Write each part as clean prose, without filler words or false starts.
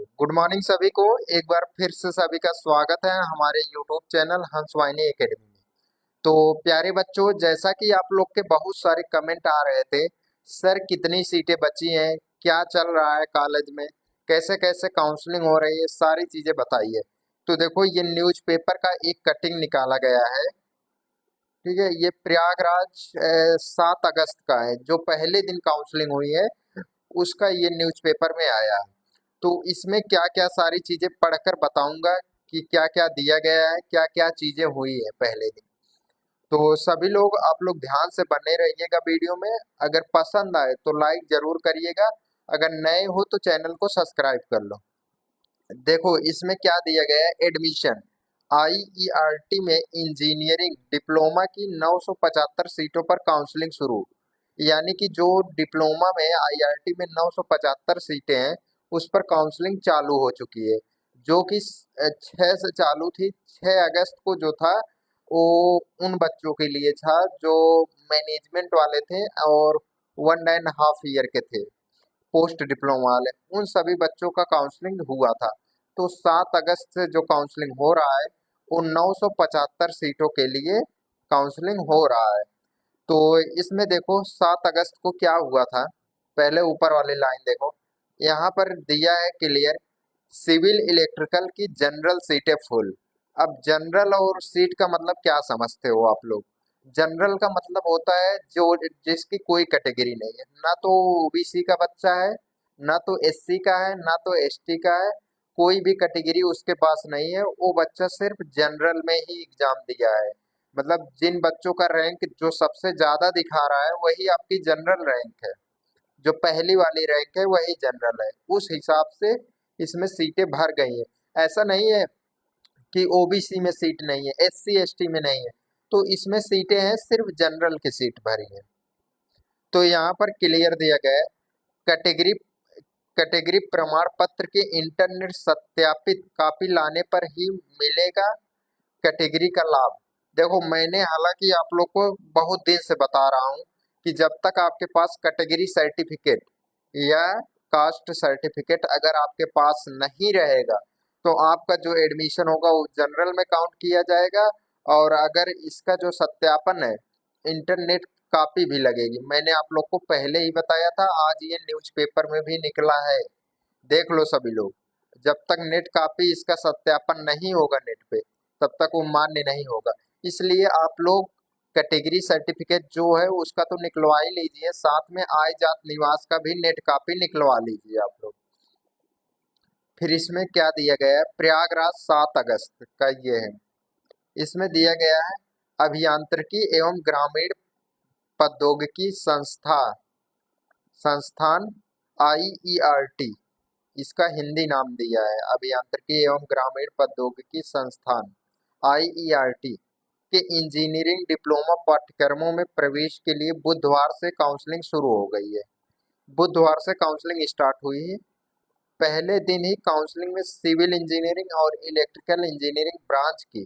Good morning सभी को। एक बार फिर से सभी का स्वागत है हमारे यूट्यूब चैनल हंसवाहिनी एकेडमी में। तो प्यारे बच्चों, जैसा कि आप लोग के बहुत सारे कमेंट आ रहे थे, सर कितनी सीटें बची हैं, क्या चल रहा है कॉलेज में, कैसे कैसे काउंसलिंग हो रही है, सारी चीजें बताइए। तो देखो, ये न्यूज़पेपर का एक कटिंग निकाला गया है। ठीक है, ये प्रयागराज 7 अगस्त का है, जो पहले दिन काउंसलिंग हुई है उसका ये न्यूज़पेपर में आया है। तो इसमें क्या क्या सारी चीजें पढ़कर बताऊंगा कि क्या क्या दिया गया है, क्या क्या चीजें हुई है पहले दिन। तो सभी लोग, आप लोग ध्यान से बने रहिएगा वीडियो में। अगर पसंद आए तो लाइक जरूर करिएगा, अगर नए हो तो चैनल को सब्सक्राइब कर लो। देखो, इसमें क्या दिया गया है। एडमिशन आईईआरटी में इंजीनियरिंग डिप्लोमा की 975 सीटों पर काउंसलिंग शुरू। यानी कि जो डिप्लोमा में आईआरटी में 975 सीटें हैं, उस पर काउंसलिंग चालू हो चुकी है। जो कि 6 से चालू थी। 6 अगस्त को जो था वो उन बच्चों के लिए था जो मैनेजमेंट वाले थे और 1.5 ईयर के थे, पोस्ट डिप्लोमा वाले। उन सभी बच्चों का काउंसलिंग हुआ था। तो 7 अगस्त से जो काउंसलिंग हो रहा है, वो 975 सीटों के लिए काउंसलिंग हो रहा है। तो इसमें देखो, 7 अगस्त को क्या हुआ था। पहले ऊपर वाली लाइन देखो, यहाँ पर दिया है क्लियर, सिविल इलेक्ट्रिकल की जनरल सीटें फुल। अब जनरल और सीट का मतलब क्या समझते हो आप लोग। जनरल का मतलब होता है जो जिसकी कोई कैटेगरी नहीं है, ना तो ओबीसी का बच्चा है, ना तो एससी का है, ना तो एसटी का है। कोई भी कैटेगरी उसके पास नहीं है, वो बच्चा सिर्फ जनरल में ही एग्जाम दिया है। मतलब जिन बच्चों का रैंक जो सबसे ज्यादा दिखा रहा है, वही आपकी जनरल रैंक है। जो पहली वाली रैंक है वही जनरल है। उस हिसाब से इसमें सीटें भर गई हैं। ऐसा नहीं है कि ओबीसी में सीट नहीं है, एससी एसटी में नहीं है। तो इसमें सीटें हैं, सिर्फ जनरल की सीट भरी है। तो यहाँ पर क्लियर दिया गया है, कैटेगरी कैटेगरी प्रमाण पत्र के इंटरनेट सत्यापित कॉपी लाने पर ही मिलेगा कैटेगरी का लाभ। देखो, मैंने हालांकि आप लोग को बहुत दिन से बता रहा हूँ कि जब तक आपके पास कैटेगरी सर्टिफिकेट या कास्ट सर्टिफिकेट अगर आपके पास नहीं रहेगा, तो आपका जो एडमिशन होगा वो जनरल में काउंट किया जाएगा। और अगर इसका जो सत्यापन है, इंटरनेट कॉपी भी लगेगी। मैंने आप लोग को पहले ही बताया था, आज ये न्यूज़पेपर में भी निकला है। देख लो सभी लोग, जब तक नेट कॉपी इसका सत्यापन नहीं होगा नेट पे, तब तक वो मान्य नहीं होगा। इसलिए आप लोग कैटेगरी सर्टिफिकेट जो है उसका तो निकलवा ही लीजिए, साथ में आय जात निवास का भी नेट कॉपी निकलवा लीजिए आप लोग। फिर इसमें क्या दिया गया है, प्रयागराज 7 अगस्त का ये है। इसमें दिया गया है, अभियांत्रिकी एवं ग्रामीण प्रौद्योगिकी संस्थान आईईआरटी, इसका हिंदी नाम दिया है अभियांत्रिकी एवं ग्रामीण प्रौद्योगिकी संस्थान आईईआरटी के इंजीनियरिंग डिप्लोमा पाठ्यक्रमों में प्रवेश के लिए बुधवार से काउंसलिंग शुरू हो गई है। बुधवार से काउंसलिंग स्टार्ट हुई है। पहले दिन ही काउंसलिंग में सिविल इंजीनियरिंग और इलेक्ट्रिकल इंजीनियरिंग ब्रांच की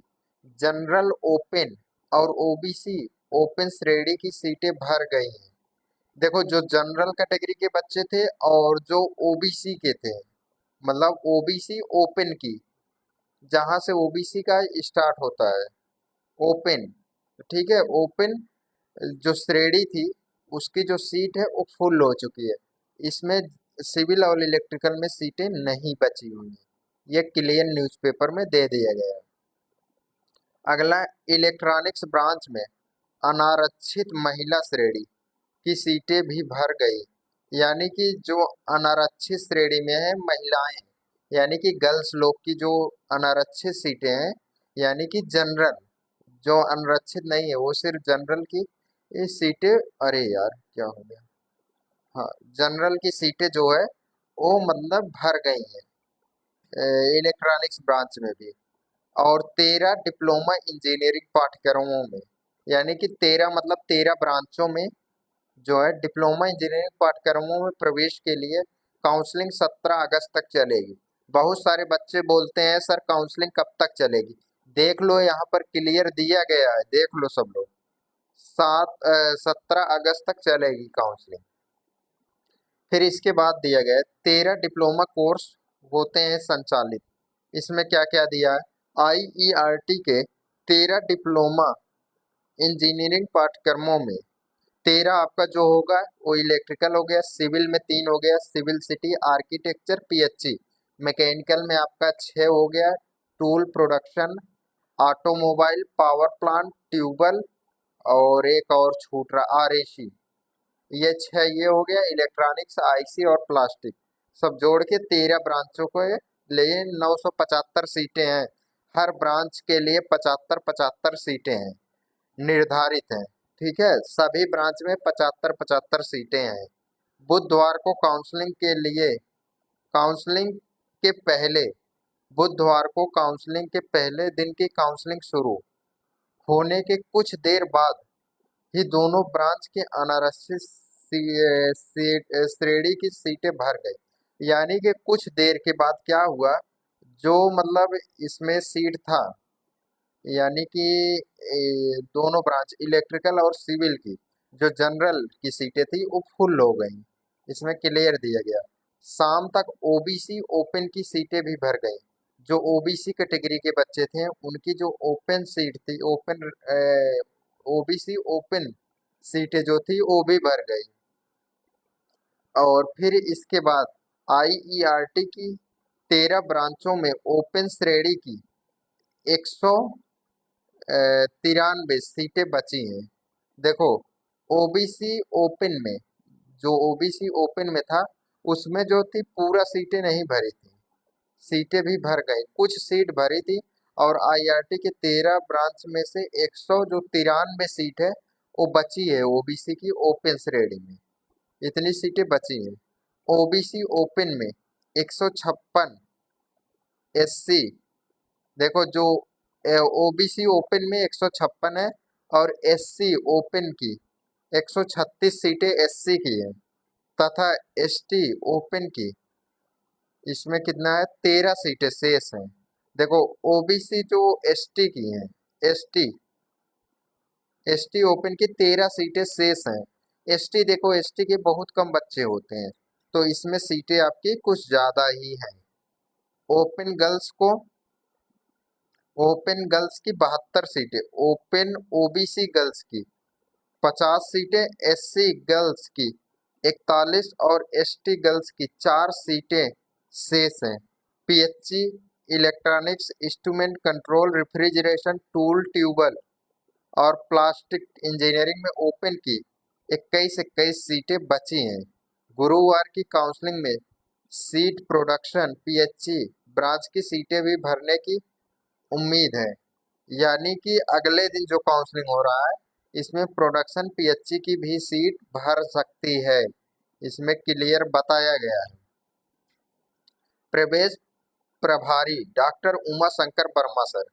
जनरल ओपन और ओबीसी ओपन श्रेणी की सीटें भर गई हैं। देखो, जो जनरल कैटेगरी के बच्चे थे और जो ओबीसी के थे, मतलब ओबीसी ओपन की, जहां से ओबीसी का स्टार्ट होता है ओपन। ठीक है, ओपन जो श्रेणी थी उसकी जो सीट है वो फुल हो चुकी है। इसमें सिविल और इलेक्ट्रिकल में सीटें नहीं बची हुई हैं। ये क्लियर न्यूज़पेपर में दे दिया गया है। अगला, इलेक्ट्रॉनिक्स ब्रांच में अनारक्षित महिला श्रेणी की सीटें भी भर गई। यानी कि जो अनारक्षित श्रेणी में है महिलाएं, यानी कि गर्ल्स लोग की जो अनारक्षित सीटें हैं, यानी कि जनरल, जो अनारक्षित नहीं है वो सिर्फ जनरल की ये सीटें। अरे यार, क्या हो गया। हाँ, जनरल की सीटें जो है वो मतलब भर गई हैं इलेक्ट्रॉनिक्स ब्रांच में भी। और 13 डिप्लोमा इंजीनियरिंग पाठ्यक्रमों में, यानी कि 13 मतलब 13 ब्रांचों में जो है डिप्लोमा इंजीनियरिंग पाठ्यक्रमों में प्रवेश के लिए काउंसलिंग 17 अगस्त तक चलेगी। बहुत सारे बच्चे बोलते हैं सर काउंसलिंग कब तक चलेगी। देख लो, यहाँ पर क्लियर दिया गया है, देख लो सब लोग। 17 अगस्त तक चलेगी काउंसलिंग। फिर इसके बाद दिया गया है, 13 डिप्लोमा कोर्स होते हैं संचालित। इसमें क्या क्या दिया है? आईईआरटी के 13 डिप्लोमा इंजीनियरिंग पाठ्यक्रमों में 13 आपका जो होगा वो इलेक्ट्रिकल हो गया, सिविल में 3 हो गया, civil city, architecture, PHE, mechanical में आपका 6 हो गया, tool production, automobile, power plant, tubal, और एक और छूट रहा आरएसी। ये 6 ये हो गया, इलेक्ट्रॉनिक्स, आईसी और प्लास्टिक, सब जोड़ के 13 ब्रांचों को लिए 975 सीटें हैं। हर ब्रांच के लिए 75-75 सीटें हैं, निर्धारित हैं। ठीक है, सभी ब्रांच में 75-75 सीटें हैं। बुधवार को काउंसलिंग के पहले बुधवार को काउंसलिंग के पहले दिन की काउंसलिंग शुरू होने के कुछ देर बाद ही दोनों ब्रांच के अनारक्षित श्रेणी की सीटें भर गई। यानी कि कुछ देर के बाद क्या हुआ, जो मतलब इसमें सीट था, यानी कि दोनों ब्रांच इलेक्ट्रिकल और सिविल की जो जनरल की सीटें थी वो फुल हो गई। इसमें क्लियर दिया गया। शाम तक ओबीसी ओपन की सीटें भी भर गई। जो ओबीसी कैटेगरी के बच्चे थे उनकी जो ओपन सीट थी, ओपन ओबीसी ओपन सीटें जो थी वो भी भर गई। और फिर इसके बाद आईईआरटी की 13 ब्रांचों में ओपन श्रेणी की 193 सीटें बची हैं। देखो, ओबीसी ओपन में जो ओबीसी ओपन में था उसमें जो थी पूरा सीटें नहीं भरी थी, सीटें भी भर गई, कुछ सीट भरी थी। और आईआरटी के 13 ब्रांच में से 193 सीट है वो बची है ओबीसी की ओपन श्रेणी में, इतनी सीटें बची हैं। ओबीसी ओपन में 156, एससी, देखो जो ओबीसी ओपन में 156 है और एससी ओपन की 136 सीटें एससी की है, तथा एसटी ओपन की इसमें कितना है 13 सीटें शेष हैं। देखो, ओबीसी जो एसटी की हैं, एसटी एसटी ओपन की 13 सीटें शेष हैं। एसटी देखो, एसटी के बहुत कम बच्चे होते हैं तो इसमें सीटें आपकी कुछ ज्यादा ही हैं। ओपन गर्ल्स को ओपन गर्ल्स की 72 सीटें, ओपन ओबीसी गर्ल्स की 50 सीटें, एससी गर्ल्स की 41 और एसटी गर्ल्स की 4 सीटें शेष हैं। PHE, electronics, instrument control, refrigeration, tool, tubal और प्लास्टिक इंजीनियरिंग में ओपन की 21 सीटें बची हैं। गुरुवार की काउंसलिंग में सीट प्रोडक्शन पीएचई ब्रांच की सीटें भी भरने की उम्मीद है। यानी कि अगले दिन जो काउंसलिंग हो रहा है इसमें प्रोडक्शन पीएचई की भी सीट भर सकती है, इसमें क्लियर बताया गया है। प्रवेश प्रभारी डॉक्टर उमा शंकर वर्मा सर,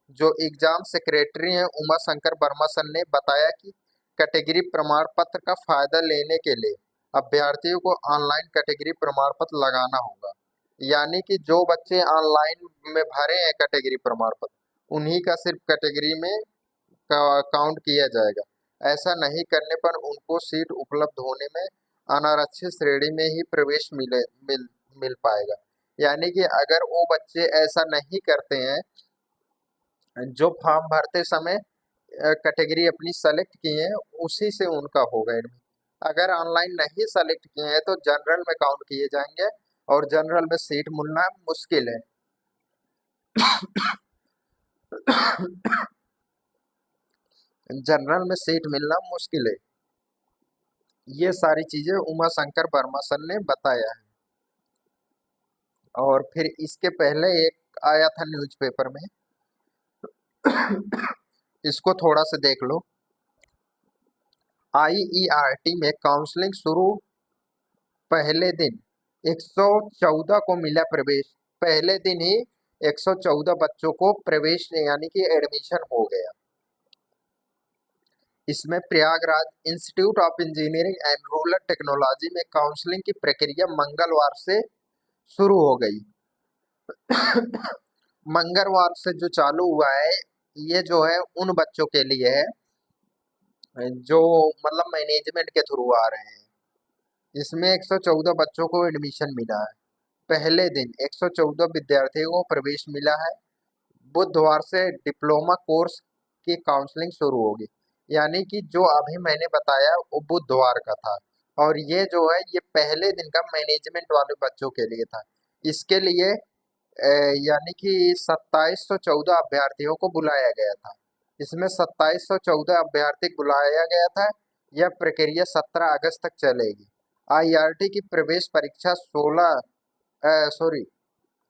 जो एग्जाम सेक्रेटरी हैं उमा शंकर वर्मा सर ने बताया कि कैटेगरी प्रमाण पत्र का फायदा लेने के लिए अभ्यर्थियों को ऑनलाइन कैटेगरी प्रमाण पत्र लगाना होगा। यानी कि जो बच्चे ऑनलाइन में भरे हैं कैटेगरी प्रमाण पत्र उन्हीं का सिर्फ कैटेगरी में काउंट किया जाएगा। ऐसा नहीं करने पर उनको सीट उपलब्ध होने में अनारक्षित श्रेणी में ही प्रवेश मिल पाएगा। यानी कि अगर वो बच्चे ऐसा नहीं करते हैं जो फॉर्म भरते समय कैटेगरी अपनी सेलेक्ट किए हैं उसी से उनका होगा एडमिट। अगर ऑनलाइन नहीं सेलेक्ट किए हैं तो जनरल में काउंट किए जाएंगे और जनरल में सीट मिलना मुश्किल है। जनरल में सीट मिलना मुश्किल है। ये सारी चीजें उमा शंकर वर्मा सर ने बताया है। और फिर इसके पहले एक आया था न्यूज़पेपर में, इसको थोड़ा सा देख लो। आईईआरटी में काउंसलिंग शुरू पहले दिन 114 को मिला प्रवेश, पहले दिन ही 114 बच्चों को प्रवेश यानी कि एडमिशन हो गया। इसमें Prayagraj institute of engineering and rural technology में काउंसलिंग की प्रक्रिया मंगलवार से शुरू हो गई। मंगलवार से जो चालू हुआ है ये जो है उन बच्चों के लिए है जो मतलब मैनेजमेंट के थ्रू आ रहे हैं। इसमें 114 बच्चों को एडमिशन मिला है। पहले दिन 114 विद्यार्थियों को प्रवेश मिला है। बुधवार से डिप्लोमा कोर्स की काउंसलिंग शुरू होगी। यानी कि जो अभी मैंने बताया वो बुधवार का था, और ये जो है ये पहले दिन का मैनेजमेंट वाले बच्चों के लिए था। इसके लिए यानी कि 2714 अभ्यर्थियों को बुलाया गया था। इसमें 2714 अभ्यर्थी बुलाया गया था। यह प्रक्रिया 17 अगस्त तक चलेगी। आईआरटी की प्रवेश परीक्षा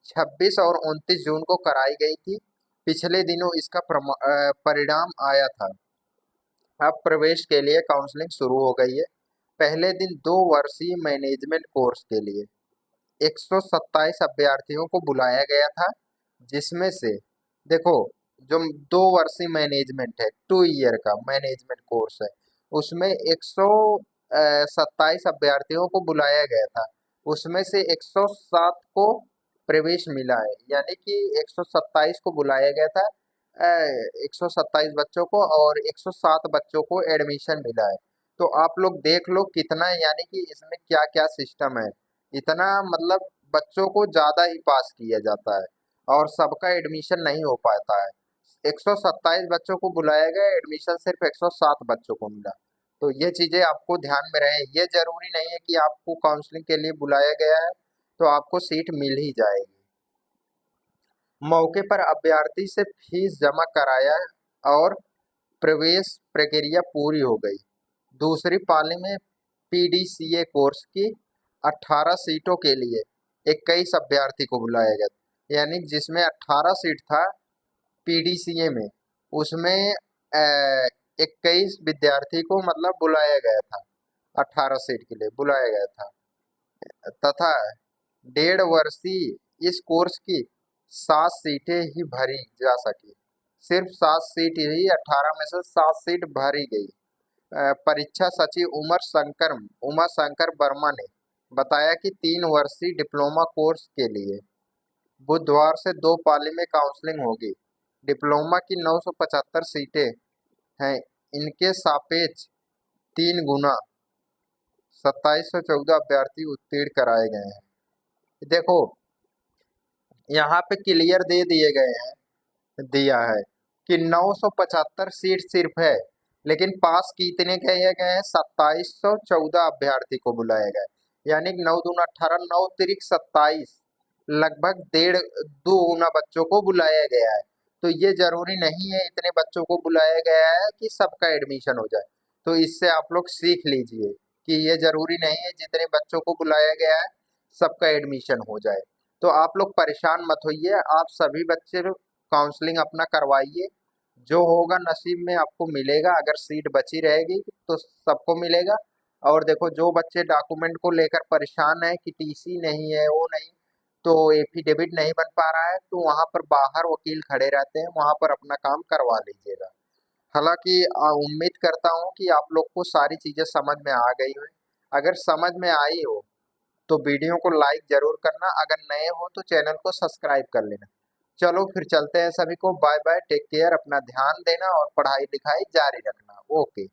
26 और 29 जून को कराई गई थी। पिछले दिनों इसका परिणाम आया था। अब प्रवेश के लिए काउंसलिंग शुरू हो गई है। पहले दिन 2 वर्षीय मैनेजमेंट कोर्स के लिए 127 अभ्यर्थियों को बुलाया गया था, जिसमें से देखो, जो 2 वर्षीय मैनेजमेंट है, 2 ईयर का मैनेजमेंट कोर्स है, उसमें 127 अभ्यर्थियों को बुलाया गया था। उसमें से 107 को प्रवेश मिला है। यानी कि 127 को बुलाया गया था, 127 बच्चों को, और 107 बच्चों को एडमिशन मिला है। तो आप लोग देख लो कितना, यानी कि इसमें क्या क्या सिस्टम है। इतना मतलब बच्चों को ज्यादा ही पास किया जाता है, और सबका एडमिशन नहीं हो पाता है। 127 बच्चों को बुलाया गया, एडमिशन सिर्फ 107 बच्चों को मिला। तो ये चीजें आपको ध्यान में रहे। ये जरूरी नहीं है कि आपको काउंसलिंग के लिए बुलाया गया है तो आपको सीट मिल ही जाएगी। मौके पर अभ्यर्थी से फीस जमा कराया और प्रवेश प्रक्रिया पूरी हो गई। दूसरी पाली में पीडीसीए कोर्स की 18 सीटों के लिए 21 अभ्यर्थी को बुलाया गया। यानी जिसमें 18 सीट था पीडीसीए में, उसमें 21 विद्यार्थी को मतलब बुलाया गया था। 18 सीट के लिए बुलाया गया था। तथा 1.5 वर्षीय इस कोर्स की 7 सीटें ही भरी जा सकी। सिर्फ 7 सीट ही, 18 में से 7 सीट भरी गई। परीक्षा सचिव उमा शंकर वर्मा ने बताया कि 3 वर्षीय डिप्लोमा कोर्स के लिए बुधवार से 2 पाली में काउंसलिंग होगी। डिप्लोमा की 975 सीटें हैं, इनके सापेक्ष 3 गुना 2714 अभ्यर्थी उत्तीर्ण कराए गए हैं। देखो, यहाँ पे क्लियर दे दिए गए हैं, दिया है कि 975 सीट सिर्फ है, लेकिन पास कितने किए गए हैं? 2714 अभ्यर्थी को बुलाया गया है। यानी 9 दूना 18, 9 तिरिक 27, लगभग 1.5 गुना बच्चों को बुलाया गया है। तो ये जरूरी नहीं है इतने बच्चों को बुलाया गया है कि सबका एडमिशन हो जाए। तो इससे आप लोग सीख लीजिए कि ये जरूरी नहीं है जितने बच्चों को बुलाया गया है सबका एडमिशन हो जाए। तो आप लोग परेशान मत होइए, आप सभी बच्चे काउंसलिंग अपना करवाइए। जो होगा नसीब में आपको मिलेगा। अगर सीट बची रहेगी तो सबको मिलेगा। और देखो, जो बच्चे डॉक्यूमेंट को लेकर परेशान है कि टीसी नहीं है, वो नहीं, तो एफिडेविट नहीं बन पा रहा है, तो वहां पर बाहर वकील खड़े रहते हैं, वहां पर अपना काम करवा लीजिएगा। हालांकि उम्मीद करता हूँ कि आप लोग को सारी चीजें समझ में आ गई हो। अगर समझ में आई हो तो वीडियो को लाइक जरूर करना। अगर नए हो तो चैनल को सब्सक्राइब कर लेना। चलो फिर चलते हैं, सभी को बाय बाय, टेक केयर, अपना ध्यान देना और पढ़ाई लिखाई जारी रखना। ओके।